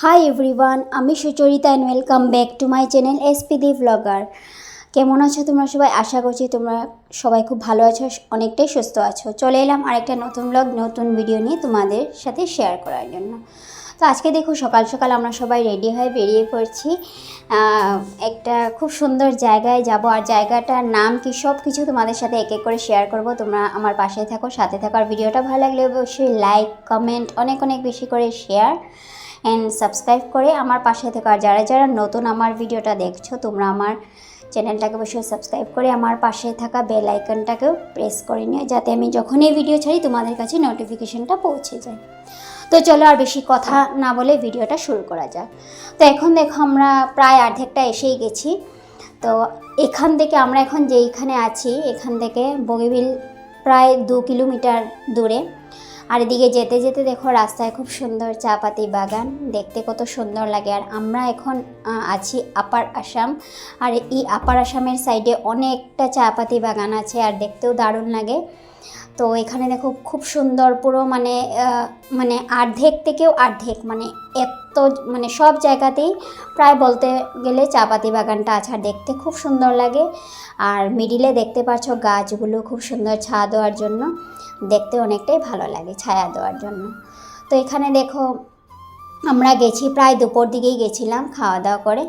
High everyone, আমি Sucharita and welcome back to my channel এসপিদি blogger. কেমন আছো তোমরা সবাই? আশা করছি তোমরা সবাই খুব ভালো আছো, অনেকটাই সুস্থ আছো। চলে এলাম আরেকটা নতুন ব্লগ, নতুন ভিডিও নিয়ে তোমাদের সাথে শেয়ার করার জন্য। তো আজকে দেখো সকাল সকাল আমরা সবাই রেডি হয়ে বেরিয়ে পড়ছি। একটা খুব সুন্দর জায়গায় যাব, আর জায়গাটার নাম কি সব কিছু তোমাদের সাথে এক এক করে শেয়ার করব। তোমরা আমার পাশে থাকো, সাথে থাকো। আর ভিডিওটা ভালো লাগলে অবশ্যই লাইক, কমেন্ট, অনেক অনেক বেশি করে শেয়ার অ্যান্ড সাবস্ক্রাইব করে আমার পাশে থেকো। আর যারা যারা নতুন আমার ভিডিওটা দেখছো, তোমরা আমার চ্যানেলটাকে অবশ্যই সাবস্ক্রাইব করে আমার পাশে থাকা বেল আইকনটাকেও প্রেস করে নিও, যাতে আমি যখনই ভিডিও ছাড়ি তোমাদের কাছে নোটিফিকেশনটা পৌঁছে যায়। তো চলো আর বেশি কথা না বলে ভিডিওটা শুরু করা যাক। তো এখন দেখো আমরা প্রায় অর্ধেকটা এসেই গেছি। তো এখান থেকে আমরা এখন যেইখানে আছি, এখান থেকে বগিবিল প্রায় 2 কিলোমিটার দূরে। আর এদিকে যেতে যেতে দেখো রাস্তায় খুব সুন্দর চা পাতি বাগান, দেখতে কত সুন্দর লাগে। আর আমরা এখন আছি আপার আসাম, আর এই আপার আসামের সাইডে অনেকটা চা পাতি বাগান আছে, আর দেখতেও দারুণ লাগে। তো এখানে দেখো খুব সুন্দর পুরো মানে অর্ধেক থেকেও অর্ধেক মানে এত মানে সব জায়গাতেই প্রায় বলতে গেলে চা পাতি বাগানটা আছে, আর দেখতে খুব সুন্দর লাগে। আর মিডিলে দেখতে পাচ্ছ গাছগুলো খুব সুন্দর ছায়া দেওয়ার জন্য, দেখতে অনেকটাই ভালো লাগে ছায়া দেওয়ার জন্য। তো এখানে দেখো আমরা গেছি প্রায় দুপুর দিকেই গেছিলাম খাওয়া দাওয়া করে।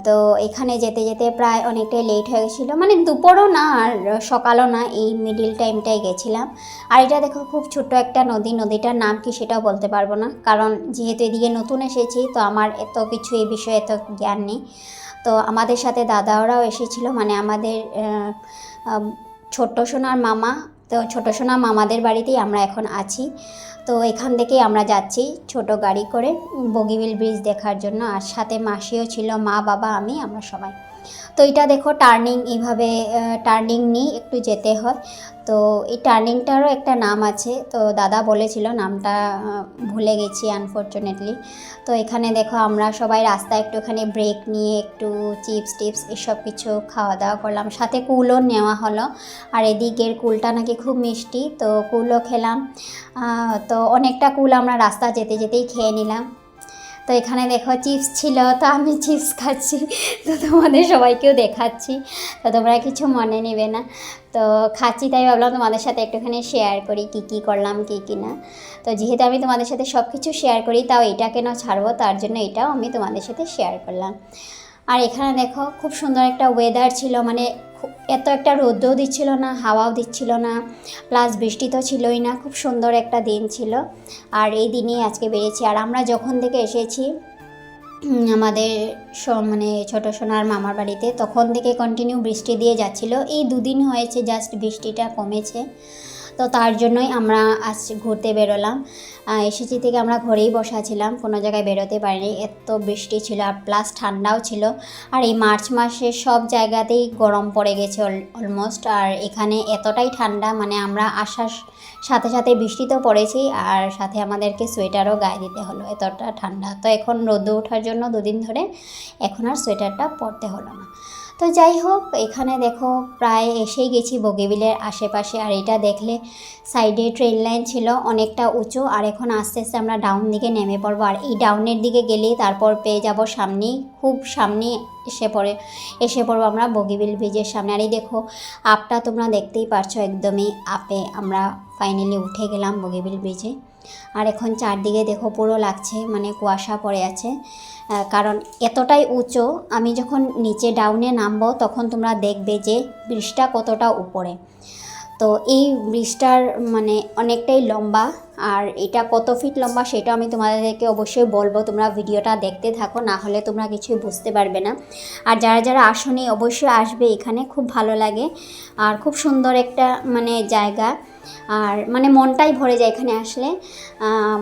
তো এখানে যেতে যেতে প্রায় অনেকটাই লেট হয়ে গেছিলো, মানে দুপুরও না আর সকালও না, এই মিডিল টাইমটাই গেছিলাম। আর এটা দেখো খুব ছোট্ট একটা নদী, নদীটার নাম কি সেটাও বলতে পারবো না, কারণ যেহেতু এদিকে নতুন এসেছি তো আমার এত কিছু এই বিষয়ে এত জ্ঞান নেই। তো আমাদের সাথে দাদাওরাও এসেছিলো, মানে আমাদের ছোট্ট সোনার মামা। তো ছোটো সোনা মামাদের বাড়িতেই আমরা এখন আছি। তো এখান থেকেই আমরা যাচ্ছি ছোট গাড়ি করে বগিবিল ব্রিজ দেখার জন্য, আর সাথে মাসিও ছিল, মা বাবা আমি আমরা সবাই। তো এটা দেখো টার্নিং, এইভাবে টার্নিং নিয়ে একটু যেতে হয়। তো এই টার্নিংটারও একটা নাম আছে, তো দাদা বলেছিল, নামটা ভুলে গেছি আনফর্চুনেটলি। তো এখানে দেখো আমরা সবাই রাস্তায় একটুখানি ব্রেক নিয়ে একটু চিপস টিপস এসব কিছু খাওয়া দাওয়া করলাম, সাথে কুলও নেওয়া হলো। আর এদিকের কুলটা নাকি খুব মিষ্টি, তো কুলও খেলাম। তো অনেকটা কুল আমরা রাস্তা যেতে যেতেই খেয়ে নিলাম। তো এখানে দেখো চিপস ছিল, তো আমি চিপস খাচ্ছি, তো তোমাদের সবাইকেও দেখাচ্ছি, তো তোমরা কিছু মনে নেবে না। তো খাচ্ছি তাই ভাবলাম তোমাদের সাথে একটুখানি শেয়ার করি কী করলাম কী না। তো যেহেতু আমি তোমাদের সাথে সব কিছু শেয়ার করি, তাও এটা কেন ছাড়বো, তার জন্য এটাও আমি তোমাদের সাথে শেয়ার করলাম। আর এখানে দেখো খুব সুন্দর একটা ওয়েদার ছিল, মানে এত একটা রোদও দিচ্ছিল না, হাওয়াও দিচ্ছিল না, প্লাস বৃষ্টি তো ছিলই না, খুব সুন্দর একটা দিন ছিল। আর এই দিনেই আজকে বেরিয়েছি। আর আমরা যখন থেকে এসেছি আমাদের মানে ছোটো সোনার মামার বাড়িতে, তখন থেকে কন্টিনিউ বৃষ্টি দিয়ে যাচ্ছিল। এই 2 দিন হয়েছে জাস্ট বৃষ্টিটা কমেছে, তো তার জন্যই আমরা আজ ঘুরতে বেরোলাম। এসেছি থেকে আমরা ঘরেই বসা ছিলাম, কোনো জায়গায় বেরোতে পারিনি, এত বৃষ্টি ছিল, আর প্লাস ঠান্ডাও ছিল। আর এই মার্চ মাসে সব জায়গাতেই গরম পড়ে গেছে অলমোস্ট। আর এখানে এতটাই ঠান্ডা, মানে আমরা আসার সাথে সাথে বৃষ্টি তো পড়েছেই, আর সাথে আমাদেরকে সোয়েটারও গায়ে দিতে হলো, এতটা ঠান্ডা। তো এখন রোদ ওঠার জন্য 2 দিন ধরে এখন আর সোয়েটারটা পরতে হলো না। তো যাই হোক, এখানে দেখো প্রায় এসেই গেছি বগিবিলের আশেপাশে। আর এটা দেখলে সাইডে ট্রেন লাইন ছিল অনেকটা উঁচু, আর এখন আস্তে আস্তে আমরা ডাউন দিকে নেমে পড়বো। আর এই ডাউনের দিকে গেলেই তারপর পেয়ে যাব সামনেই, খুব সামনে এসে পড়বো আমরা বগিবিল ব্রিজের সামনে। আর এই দেখো আপটা তোমরা দেখতেই পারছো, একদমই আপে আমরা ফাইনালি উঠে গেলাম বগিবিল ব্রিজে। আর এখন চারদিকে দেখো পুরো লাগছে মানে কুয়াশা পড়ে আছে, কারণ এতটাই উঁচু। আমি যখন নিচে ডাউনে নামবো তখন তোমরা দেখবে যে ব্রিজটা কতটা উপরে। তো এই ব্রিজটার মানে অনেকটাই লম্বা, আর এটা কত ফিট লম্বা সেটা আমি তোমাদেরকে অবশ্যই বলবো, তোমরা ভিডিওটা দেখতে থাকো, না হলে তোমরা কিছুই বুঝতে পারবে না। আর যারা যারা আসোনি অবশ্যই আসবে, এখানে খুব ভালো লাগে, আর খুব সুন্দর একটা মানে জায়গা। আর মানে মনটাই ভরে যায় এখানে আসলে,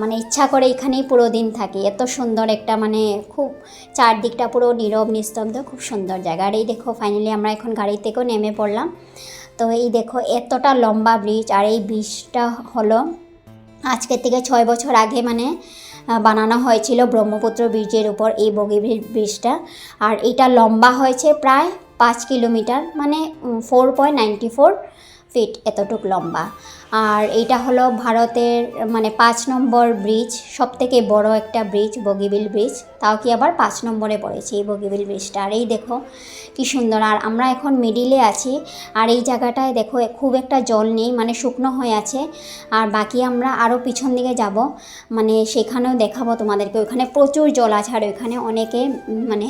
মানে ইচ্ছা করে এখানেই পুরো দিন থাকি, এত সুন্দর একটা মানে খুব চারদিকটা পুরো নীরব নিস্তব্ধ, খুব সুন্দর জায়গা। আর এই দেখো ফাইনালি আমরা এখন গাড়ি থেকেও নেমে পড়লাম। তো এই দেখো এতটা লম্বা ব্রিজ, আর এই ব্রিজটা হলো আজকের থেকে 6 বছর আগে মানে বানানো হয়েছিল ব্রহ্মপুত্র ব্রিজের উপর এই বগিবিল ব্রিজটা। আর এটা লম্বা হয়েছে প্রায় 5 কিলোমিটার, মানে 4.94 ফিট এতটুক লম্বা। আর এটা হলো ভারতের মানে 5 নম্বর ব্রিজ, সবথেকে বড় একটা ব্রিজ, বগিবিল ব্রিজ। তাও কি আবার 5 নম্বরে পড়েছে এই বগিবিল ব্রিজটা। আর এই দেখো কি সুন্দর। আর আমরা এখন মিডিলে আছি, আর এই জায়গাটায় দেখো খুব একটা জল নেই, মানে শুকনো হয়ে আছে। আর বাকি আমরা আরও পিছন দিকে যাব, মানে সেখানেও দেখাবো তোমাদেরকে। ওখানে প্রচুর জল আছে, আর ওইখানে অনেকে মানে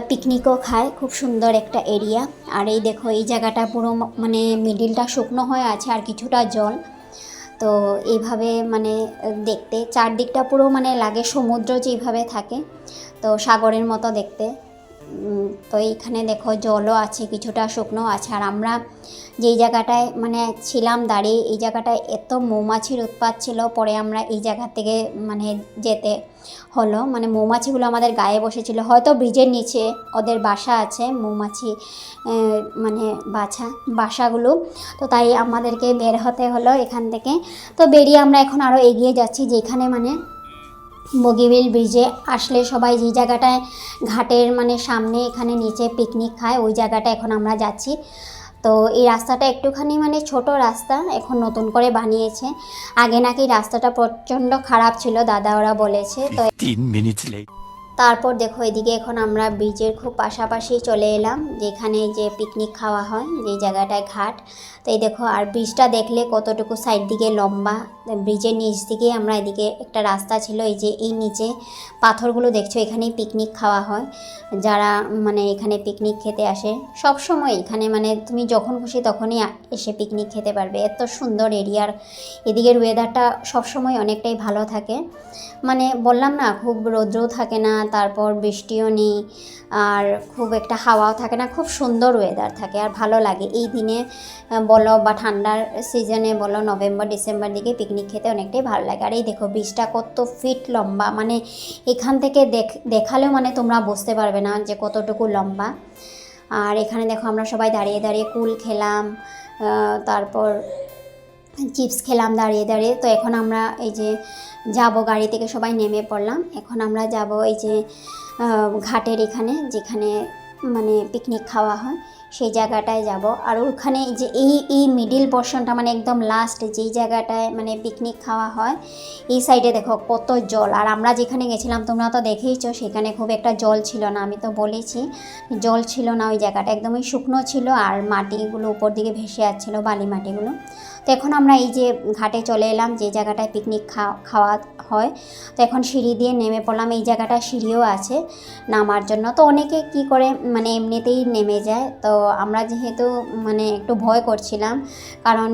পিকনিকও খায়। খুব সুন্দর একটা এরিয়া। আর এই দেখো এই জায়গাটা পুরো মানে মিডিলটা শুকনো হয়ে আছে আর কিছুটা জল। তো এইভাবে মানে দেখতে চারদিকটা পুরো মানে লাগে সমুদ্র যেভাবে থাকে, তো সাগরের মতো দেখতে। তো এইখানে দেখো জলও আছে, কিছুটা শুকনো আছে। আর আমরা যেই জায়গাটায় মানে ছিলাম দাঁড়িয়ে, এই জায়গাটায় এত মৌমাছির উৎপাত ছিল, পরে আমরা এই জায়গা থেকে মানে যেতে হলো। মানে মৌমাছিগুলো আমাদের গায়ে বসেছিল, হয়তো ব্রিজের নিচে ওদের বাসা আছে মৌমাছি, মানে বাসাগুলো। তো তাই আমাদেরকে বের হতে হলো এখান থেকে। তো বেরিয়ে আমরা এখন আরও এগিয়ে যাচ্ছি, যেখানে মানে বগিবিল ব্রিজে আসলে সবাই যে জায়গাটায় ঘাটের মানে সামনে এখানে নিচে পিকনিক খায়, ওই জায়গাটা এখন আমরা যাচ্ছি। তো এই রাস্তাটা একটুখানি মানে ছোট রাস্তা, এখন নতুন করে বানিয়েছে। আগে নাকি রাস্তাটা প্রচণ্ড খারাপ ছিল, দাদা ওরা বলেছে। তো 15 minutes later. তারপর দেখো এদিকে এখন আমরা ব্রিজের খুব পাশাপাশি চলে এলাম, যেখানে যে পিকনিক খাওয়া হয়, যে জায়গাটায় ঘাট। তো এই দেখো, আর ব্রিজটা দেখলে কতটুকু সাইড দিকে লম্বা। ব্রিজের নিচ দিকে আমরা এদিকে একটা রাস্তা ছিল, এই যে এই নিচে পাথরগুলো দেখছো, এখানেই পিকনিক খাওয়া হয়। যারা মানে এখানে পিকনিক খেতে আসে সব সময়, এখানে মানে তুমি যখন খুশি তখনই এসে পিকনিক খেতে পারবে। এত সুন্দর এরিয়ার, এদিকের ওয়েদারটা সবসময় অনেকটাই ভালো থাকে। মানে বললাম না, খুব রৌদ্রও থাকে না, তারপর বৃষ্টিও নেই, আর খুব একটা হাওয়াও থাকে না, খুব সুন্দর ওয়েদার থাকে। আর ভালো লাগে এই দিনে বলো বা ঠান্ডার সিজনে বলো, নভেম্বর ডিসেম্বর দিকে পিকনিক খেতে অনেকটাই ভালো লাগে। আর এই দেখো ব্রিজটা কত ফিট লম্বা, মানে এখান থেকে দেখালেও মানে তোমরা বুঝতে পারবে না যে কতটুকু লম্বা। আর এখানে দেখো আমরা সবাই দাঁড়িয়ে দাঁড়িয়ে কুল খেলাম, তারপর চিপস খেলাম দাঁড়িয়ে দাঁড়িয়ে। তো এখন আমরা এই যে যাব, গাড়ি থেকে সবাই নেমে পড়লাম। এখন আমরা যাব এই যে ঘাটের এখানে, যেখানে মানে পিকনিক খাওয়া হয় সেই জায়গাটায় যাব। আর ওখানে যে এই মিডিল পোর্শনটা মানে একদম লাস্ট যেই জায়গাটায় মানে পিকনিক খাওয়া হয়, এই সাইডে দেখো কত জল। আর আমরা যেখানে গেছিলাম তোমরা তো দেখেইছো, সেখানে খুব একটা জল ছিল না, আমি তো বলেছি জল ছিল না, ওই জায়গাটা একদমই শুকনো ছিল, আর মাটিগুলো উপর দিকে ভেসে যাচ্ছিলো, বালি মাটিগুলো। তো এখন আমরা এই যে ঘাটে চলে এলাম, যে জায়গাটায় পিকনিক খাওয়া হয়। তো এখন সিঁড়ি দিয়ে নেমে পড়লাম, এই জায়গাটা সিঁড়িও আছে নামার জন্য। তো অনেকে কি করে মানে এমনিতেই নেমে যায়, তো আমরা যেহেতু মানে একটু ভয় করছিলাম, কারণ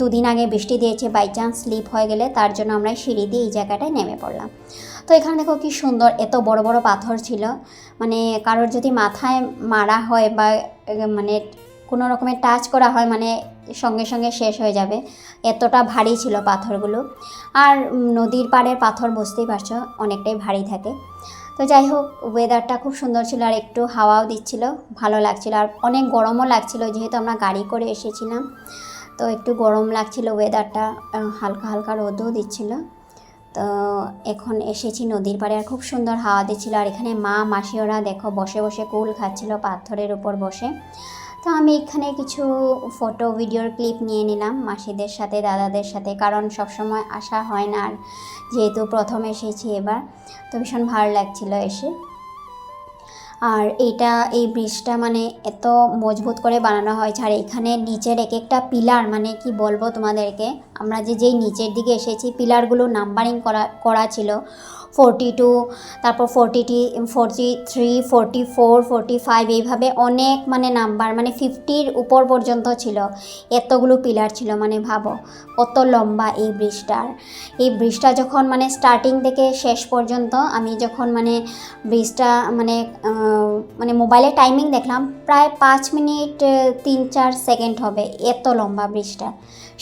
দুদিন আগে বৃষ্টি দিয়েছে, বাই চান্স স্লিপ হয়ে গেলে, তার জন্য আমরা সিঁড়ি দিয়ে এই জায়গাটায় নেমে পড়লাম। তো এখানে দেখো কি সুন্দর, এত বড় বড় পাথর ছিল, মানে কারোর যদি মাথায় মারা হয় বা মানে কোনো রকমের টাচ করা হয়, মানে সঙ্গে সঙ্গে শেষ হয়ে যাবে, এতটা ভারী ছিল পাথরগুলো। আর নদীর পাড়ের পাথর বুঝতেই পারছো অনেকটাই ভারী থাকে। তো যাই হোক, ওয়েদারটা খুব সুন্দর ছিল, আর একটু হাওয়াও দিচ্ছিল, ভালো লাগছিল। আর অনেক গরমও লাগছিল, যেহেতু আমরা গাড়ি করে এসেছিলাম, তো একটু গরম লাগছিল ওয়েদারটা, হালকা হালকা রোদও দিচ্ছিল। তো এখন এসেছি নদীর পাড়ে, আর খুব সুন্দর হাওয়া দিচ্ছিল। আর এখানে মা মাসি ওরা দেখো বসে বসে কুল খাচ্ছিল পাথরের উপর বসে। তো আমি এখানে কিছু ফটো ভিডিওর ক্লিপ নিয়ে নিলাম মাসিদের সাথে, দাদাদের সাথে, কারণ সবসময় আসা হয় না, আর যেহেতু প্রথম এসেছি এবার, তো ভীষণ ভালো লাগছিল এসে। আর এই ব্রিজটা মানে এত মজবুত করে বানানো হয়েছে, আর এখানে নিচের এক একটা পিলার, মানে কি বলবো তোমাদেরকে, আমরা যেই নিচের দিকে এসেছি পিলারগুলো নাম্বারিং করা ছিল, 42, তারপর 43, 44, 45, এইভাবে অনেক মানে নাম্বার, মানে 50-র উপর পর্যন্ত ছিল, এতগুলো পিলার ছিল। মানে ভাবো কত লম্বা এই ব্রিজটা যখন মানে স্টার্টিং থেকে শেষ পর্যন্ত, আমি যখন মানে ব্রিজটা মানে মোবাইলে টাইমিং দেখলাম, প্রায় 5 মিনিট 3-4 সেকেন্ড হবে, এত লম্বা ব্রিজটা,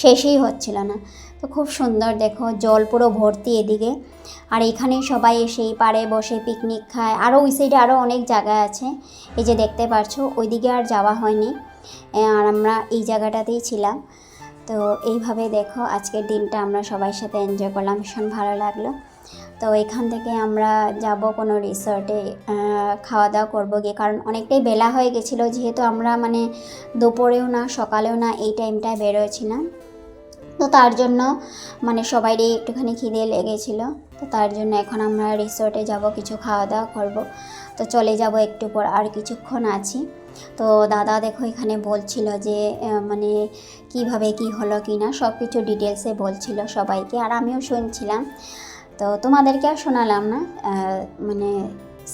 শেষই হচ্ছিল না। তো খুব সুন্দর, দেখো জল পুরো ভর্তি এদিকে। আর এখানেই সবাই এসে পাড়ে বসে পিকনিক খায়। আরও ওই সাইডে আরও অনেক জায়গা আছে, এই যে দেখতে পাচ্ছ, ওইদিকে আর যাওয়া হয়নি, আর আমরা এই জায়গাটাতেই ছিলাম। তো এইভাবে দেখো আজকের দিনটা আমরা সবার সাথে এনজয় করলাম, ভীষণ ভালো লাগলো। তো এখান থেকে আমরা যাব কোনো রিসর্টে, খাওয়া দাওয়া করবো গিয়ে, কারণ অনেকটাই বেলা হয়ে গেছিলো, যেহেতু আমরা মানে দুপুরেও না সকালেও না এই টাইমটায় বেরোয়েছিলাম। তো তার জন্য মানে সবারই একটুখানি খিদে লেগেছিলো। তো তার জন্য এখন আমরা রিসোর্টে যাব, কিছু খাওয়া দাওয়া করব। তো চলে যাব একটু পর, আর কিছুক্ষণ আছি। তো দাদা দেখো এখানে বলছিল যে মানে কিভাবে কি হলো কি না সব কিছু ডিটেলসে বলছিল সবাইকে, আর আমিও শুনছিলাম। তো তোমাদেরকে আর শোনালাম না, মানে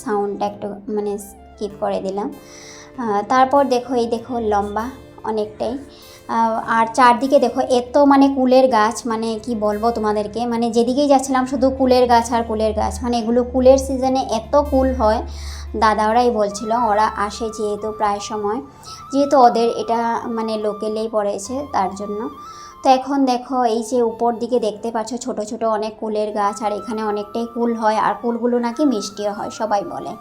সাউন্ডটা একটু মানে স্কিপ করে দিলাম। তারপর দেখো এই দেখো লম্বা অনেকটাই, আর চারদিকে দেখো এত মানে কুলের গাছ, মানে কি বলবো তোমাদেরকে, মানে যেদিকেই যাচ্ছিলাম শুধু কুলের গাছ আর কুলের গাছ। মানে এগুলো কুলের সিজনে এত কুল হয়, দাদা ওরাই বলছিল, ওরা আসে যেহেতু প্রায় সময়, যেহেতু ওদের এটা মানে লোকেলেই পড়েছে তার জন্য। তো এখন দেখো এই যে উপর দিকে দেখতে পাচ্ছ ছোট ছোট অনেক কুলের গাছ, আর এখানে অনেকটাই কুল হয়, আর কুলগুলো নাকি মিষ্টিও হয় সবাই বলে।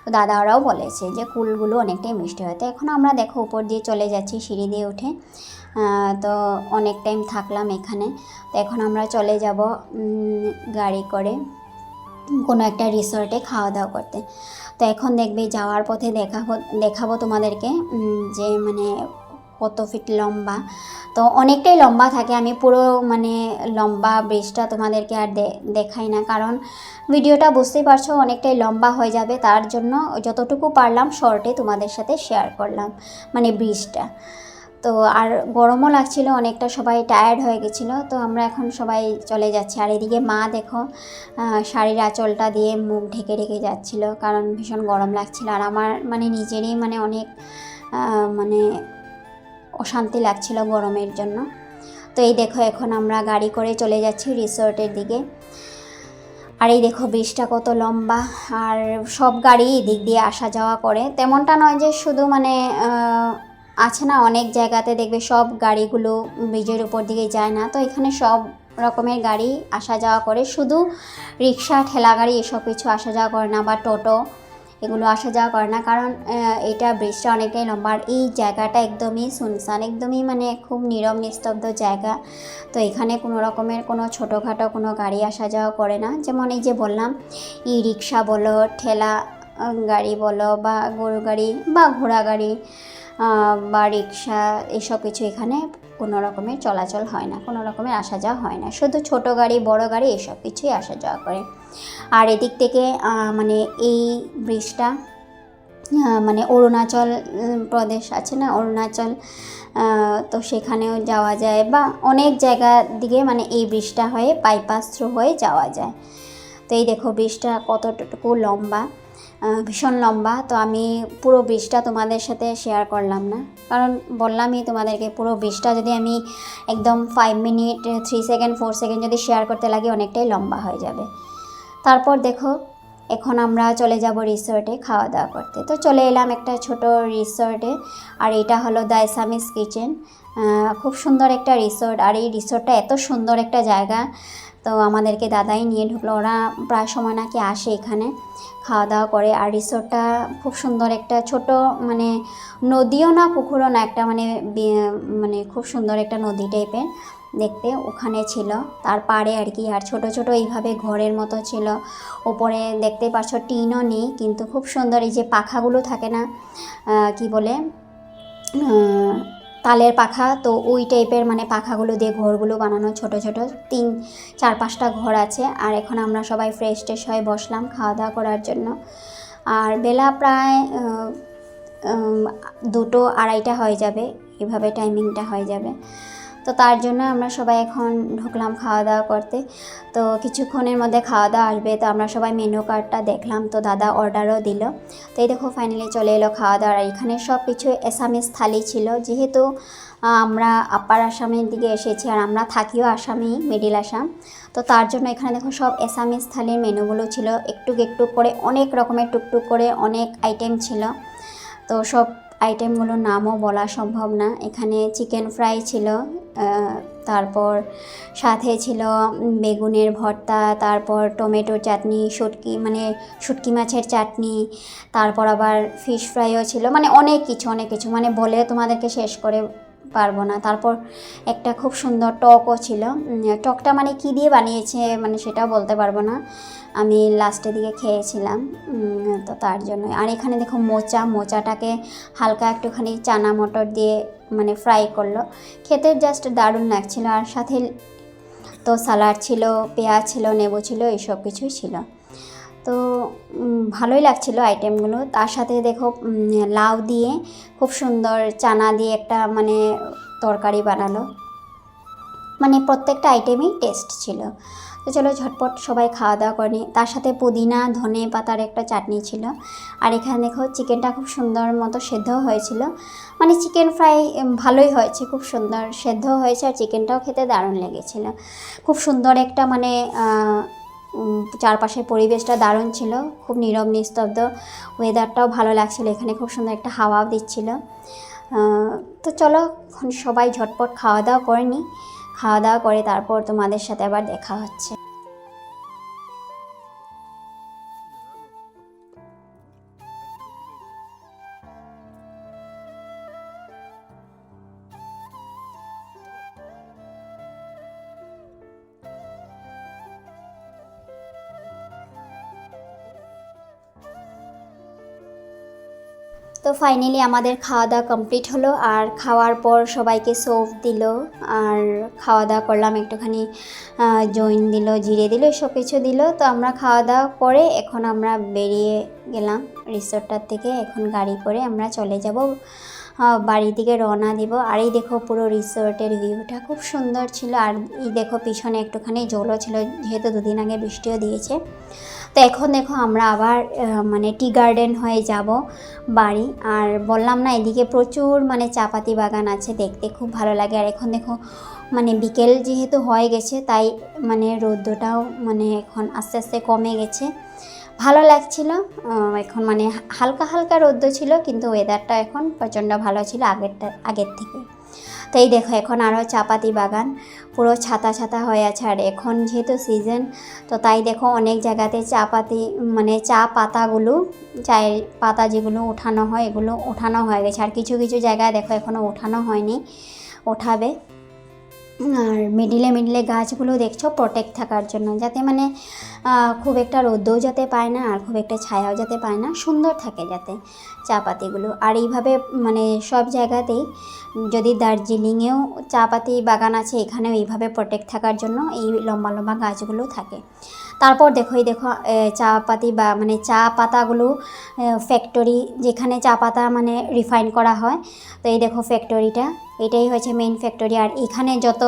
তো দাদা ওরাও বলেছে যে কুলগুলো অনেকটাই মিষ্টি হয়। তো এখন আমরা দেখো উপর দিয়ে চলে যাচ্ছি সিঁড়ি দিয়ে উঠে। তো অনেক টাইম থাকলাম এখানে। তো এখন আমরা চলে যাব গাড়ি করে কোনো একটা রিসর্টে খাওয়া দাওয়া করতে। তো এখন দেখবে যাওয়ার পথে দেখাবো তোমাদেরকে যে মানে কত ফিট লম্বা। তো অনেকটাই লম্বা থাকে, আমি পুরো মানে লম্বা ব্রিজটা তোমাদেরকে আর দেখাই না, কারণ ভিডিওটা বুঝতেই পারছো অনেকটাই লম্বা হয়ে যাবে। তার জন্য যতটুকু পারলাম শর্টে তোমাদের সাথে শেয়ার করলাম মানে ব্রিজটা। তো আর গরমও লাগছিল অনেকটা, সবাই টায়ার্ড হয়ে গেছিলো। তো আমরা এখন সবাই চলে যাচ্ছি। আর এদিকে মা দেখো শাড়ির আঁচলটা দিয়ে মুখ ঢেকে ঢেকে যাচ্ছিলো, কারণ ভীষণ গরম লাগছিল। আর আমার মানে নিজেরই মানে অনেক মানে অশান্তি লাগছিল গরমের জন্য। তো এই দেখো এখন আমরা গাড়ি করে চলে যাচ্ছি রিসর্টের দিকে। আর এই দেখো ব্রিজটা কত লম্বা, আর সব গাড়ি এদিক দিয়ে আসা যাওয়া করে, তেমনটা নয় যে শুধু মানে আছে না অনেক জায়গাতে দেখবে সব গাড়িগুলো ব্রিজের উপর দিকে যায় না। তো এখানে সব রকমের গাড়ি আসা যাওয়া করে, শুধু রিক্সা ঠেলা গাড়ি এসব কিছু আসা যাওয়া করে না, বা টোটো এগুলো আসা যাওয়া করে না, কারণ এটা ব্রিজটা অনেকটাই লম্বা। আর এই জায়গাটা একদমই শুনশান, একদমই মানে খুব নীরব নিস্তব্ধ জায়গা। তো এখানে কোনো রকমের কোনো ছোটোখাটো কোনো গাড়ি আসা যাওয়া করে না। যেমন এই যে বললাম ই রিক্সা বলো, ঠেলা গাড়ি বলো, বা গরু গাড়ি বা ঘোড়া গাড়ি বা রিক্সা, এসব কিছু এখানে কোনো রকমের চলাচল হয় না, কোনো রকমের আসা যাওয়া হয় না। শুধু ছোটো গাড়ি বড় গাড়ি এসব কিছুই আসা যাওয়া করে। আর এদিক থেকে মানে এই ব্রিজটা মানে অরুণাচল প্রদেশ আছে না, অরুণাচল, তো সেখানেও যাওয়া যায়, বা অনেক জায়গার দিকে মানে এই ব্রিজটা হয়ে বাইপাস থ্রু হয়ে যাওয়া যায়। তো এই দেখো ব্রিজটা কতটুকু লম্বা, ভীষণ লম্বা। তো আমি পুরো ব্রিজটা তোমাদের সাথে শেয়ার করলাম না, কারণ বললামই তোমাদেরকে পুরো ব্রিজটা যদি আমি একদম 5 মিনিট 3 সেকেন্ড 4 সেকেন্ড যদি শেয়ার করতে লাগে অনেকটাই লম্বা হয়ে যাবে। তারপর দেখো এখন আমরা চলে যাব রিসর্টে খাওয়া দাওয়া করতে। তো চলে এলাম একটা ছোট রিসর্টে, আর এটা হলো দ্য আসামিস কিচেন। খুব সুন্দর একটা রিসর্ট, আর এই রিসর্টটা এত সুন্দর একটা জায়গা। তো আমাদেরকে দাদাই নিয়ে ঢুকলো, ওরা প্রায় সময় নাকি আসে এখানে খাওয়া দাওয়া করে। আর রিসর্টটা খুব সুন্দর, একটা ছোট মানে নদীও না পুকুরও না, একটা মানে মানে খুব সুন্দর একটা নদী টাইপের দেখতে ওখানে ছিল, তার পাড়ে আর কি। আর ছোট ছোট এইভাবে ঘরের মতো ছিল, ওপরে দেখতে পাচ্ছ টিনও নেই, কিন্তু খুব সুন্দর এই যে পাখাগুলো থাকে না কি বলে তালের পাখা, তো ওই টাইপের মানে পাখাগুলো দিয়ে ঘরগুলো বানানো, ছোট ছোট 3-4-5টা ঘর আছে। আর এখন আমরা সবাই ফ্রেশ ট্রেশ হয়ে বসলাম খাওয়া দাওয়া করার জন্য। আর বেলা প্রায় 2-2:30 হয়ে যাবে, এভাবে টাইমিংটা হয়ে যাবে। তো তার জন্য আমরা সবাই এখন ঢুকলাম খাওয়া দাওয়া করতে। তো কিছুক্ষণের মধ্যে খাওয়া দাওয়া আসবে, তো আমরা সবাই মেনু কার্ডটা দেখলাম, তো দাদা অর্ডারও দিল। তো এই দেখো ফাইনালি চলে এলো খাওয়া দাওয়া। এখানে সব কিছু আসামিস থালি ছিল, যেহেতু আমরা আপার আসামের দিকে এসেছি, আর আমরা থাকিও আসামি, মিডিল আসাম। তো তার জন্য এখানে দেখো সব আসামিস থালির মেনুগুলো ছিল, একটু একটু করে অনেক রকমের টুকটুক করে অনেক আইটেম ছিল। তো সব আইটেমগুলোর নামও বলা সম্ভব না। এখানে চিকেন ফ্রাই ছিল, তারপর সাথে ছিল বেগুনের ভর্তা, তারপর টমেটো চাটনি, শুটকি মাছের চাটনি, তারপর আবার ফিশ ফ্রাইও ছিল, মানে অনেক কিছু মানে বলে তোমাদেরকে শেষ করে পারবো না। তারপর একটা খুব সুন্দর টকও ছিল, টকটা মানে কী দিয়ে বানিয়েছে মানে সেটাও বলতে পারবো না, আমি লাস্টের দিকে খেয়েছিলাম। তো তার জন্য। আর এখানে দেখো মোচাটাকে হালকা একটুখানি চানা মটর দিয়ে মানে ফ্রাই করলো, খেতে জাস্ট দারুণ লাগছিলো। আর সাথে তো সালাড ছিল, পেঁয়াজ ছিল, লেবু ছিল, এইসব কিছুই ছিল। তো ভালোই লাগছিলো আইটেমগুলো। তার সাথে দেখো লাউ দিয়ে খুব সুন্দর চানা দিয়ে একটা মানে তরকারি বানালো, মানে প্রত্যেকটা আইটেমই টেস্ট ছিল। তো চলো ঝটপট সবাই খাওয়া দাওয়া করে নিই। তার সাথে পুদিনা ধনে পাতার একটা চাটনি ছিল। আর এখানে দেখো চিকেনটা খুব সুন্দর মতো সেদ্ধও হয়েছিল, মানে চিকেন ফ্রাই ভালোই হয়েছে, খুব সুন্দর সেদ্ধ হয়েছে। আর চিকেনটাও খেতে দারুণ লেগেছিলো। খুব সুন্দর একটা মানে চারপাশের পরিবেশটা দারুণ ছিল, খুব নীরব নিস্তব্ধ, ওয়েদারটাও ভালো লাগছিলো, এখানে খুব সুন্দর একটা হাওয়াও দিচ্ছিল। তো চলো সবাই ঝটপট খাওয়া দাওয়া করে নিই, খাওয়া দাওয়া করে তারপর তোমাদের সাথে আবার দেখা হচ্ছে। তো ফাইনালি আমাদের খাওয়া দাওয়া কমপ্লিট হলো। আর খাওয়ার পর সবাইকে সৌফ দিল, আর খাওয়া দাওয়া করলাম, একটুখানি জৈন দিল, জিরে দিল, সব কিছু দিল। তো আমরা খাওয়া দাওয়া করে এখন আমরা বেরিয়ে গেলাম রিসোর্টটার থেকে। এখন গাড়ি করে আমরা চলে যাব বাড়ির দিকে রওনা দিব। আর এই দেখো পুরো রিসোর্টের ভিউটা খুব সুন্দর ছিল। আর এই দেখো পিছনে একটুখানি জলও ছিল, যেহেতু দুদিন আগে বৃষ্টিও দিয়েছে। তো এখন দেখো আমরা আবার মানে টি গার্ডেন হয়ে যাব বাড়ি। আর বললাম না এদিকে প্রচুর মানে চাপাতি বাগান আছে, দেখতে খুব ভালো লাগে। আর এখন দেখো মানে বিকেল যেহেতু হয়ে গেছে, তাই মানে রৌদ্রটাও মানে এখন আস্তে আস্তে কমে গেছে, ভালো লাগছিল। এখন মানে হালকা হালকা রৌদ্র ছিল, কিন্তু ওয়েদারটা এখন প্রচণ্ড ভালো ছিল আগের থেকে। তো এই দেখো এখন আরও চাপাতি বাগান পুরো ছাতা ছাতা হয়ে আছে। আর এখন যেহেতু সিজন, তো তাই দেখো অনেক জায়গাতে চাপাতি মানে চা পাতাগুলো, চায়ের পাতা যেগুলো ওঠানো হয় এগুলো ওঠানো হয়ে গেছে। আর কিছু কিছু জায়গায় দেখো এখনও ওঠানো হয়নি, ওঠাবে। আর মিডিলে গাছগুলো দেখছো প্রোটেক্ট থাকার জন্য, যাতে মানে খুব একটা রোদও যাতে পায় না, আর খুব একটা ছায়াও যাতে পায় না, সুন্দর থাকে যাতে চা পাতিগুলো। আর এইভাবে মানে সব জায়গাতেই, যদি দার্জিলিংয়েও চা পাতি বাগান আছে, এখানেও এইভাবে প্রোটেক্ট থাকার জন্য এই লম্বা লম্বা গাছগুলো থাকে। তারপর দেখো এই দেখো চা পাতি বা মানে চা পাতাগুলো ফ্যাক্টরি, যেখানে চা পাতা মানে রিফাইন করা হয়। তো এই দেখো ফ্যাক্টরিটা, এটাই হচ্ছে মেইন ফ্যাক্টরি। আর এখানে যত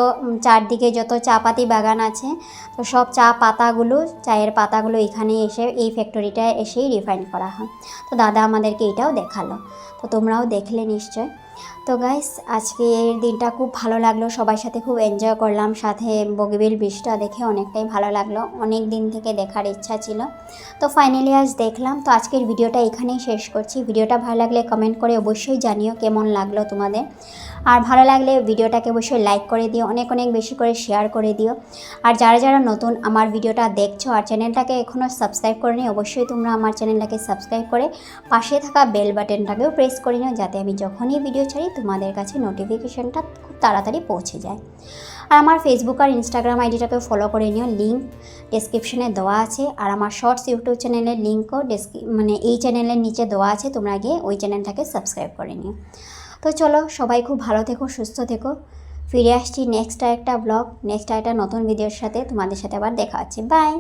চারদিকে যত চা পাতি বাগান আছে, তো সব চা পাতাগুলো, চায়ের পাতাগুলো এখানে এসে এই ফ্যাক্টরিটায় এসেই রিফাইন করা হয়। তো দাদা আমাদেরকে এটাও দেখালো, তো তোমরাও দেখলে নিশ্চয়। তো গাইস আজকের দিনটা খুব ভালো লাগলো, সবার সাথে খুব এনজয় করলাম, সাথে বগিবিল ব্রিজটা দেখে অনেকটাই ভালো লাগলো, অনেক দিন থেকে দেখার ইচ্ছা ছিল। তো ফাইনালি আজ দেখলাম। তো আজকের ভিডিওটা এখানেই শেষ করছি। ভিডিওটা ভালো লাগলে কমেন্ট করে অবশ্যই জানিও কেমন লাগলো তোমাদের। আর ভালো লাগলে ভিডিওটাকে অবশ্যই লাইক করে দিও, অনেক অনেক বেশি করে শেয়ার করে দিও। আর যারা যারা নতুন আমার ভিডিওটা দেখছো আর চ্যানেলটাকে এখনও সাবস্ক্রাইব করে নিও, অবশ্যই তোমরা আমার চ্যানেলটাকে সাবস্ক্রাইব করে পাশে থাকা বেল বাটনটাকেও প্রেস করে নিও, যাতে আমি যখনই ভিডিও ছাড়ি তোমাদের কাছে নোটিফিকেশনটা খুব তাড়াতাড়ি পৌঁছে যায়। আর আমার ফেসবুক আর ইনস্টাগ্রাম আইডিটাকেও ফলো করে নিও, লিঙ্ক ডেসক্রিপশনে দেওয়া আছে। আর আমার শর্টস ইউটিউব চ্যানেলের লিঙ্কও মানে এই চ্যানেলের নিচে দেওয়া আছে, তোমরা গিয়ে ওই চ্যানেলটাকে সাবস্ক্রাইব করে নিও। তো চলো সবাই খুব ভালো থেকো, সুস্থ থেকো। ফিরে আসছি নেক্সট একটা ব্লগ, নেক্সট একটা নতুন ভিডিওর সাথে। তোমাদের সাথে আবার দেখা হচ্ছে। বাই।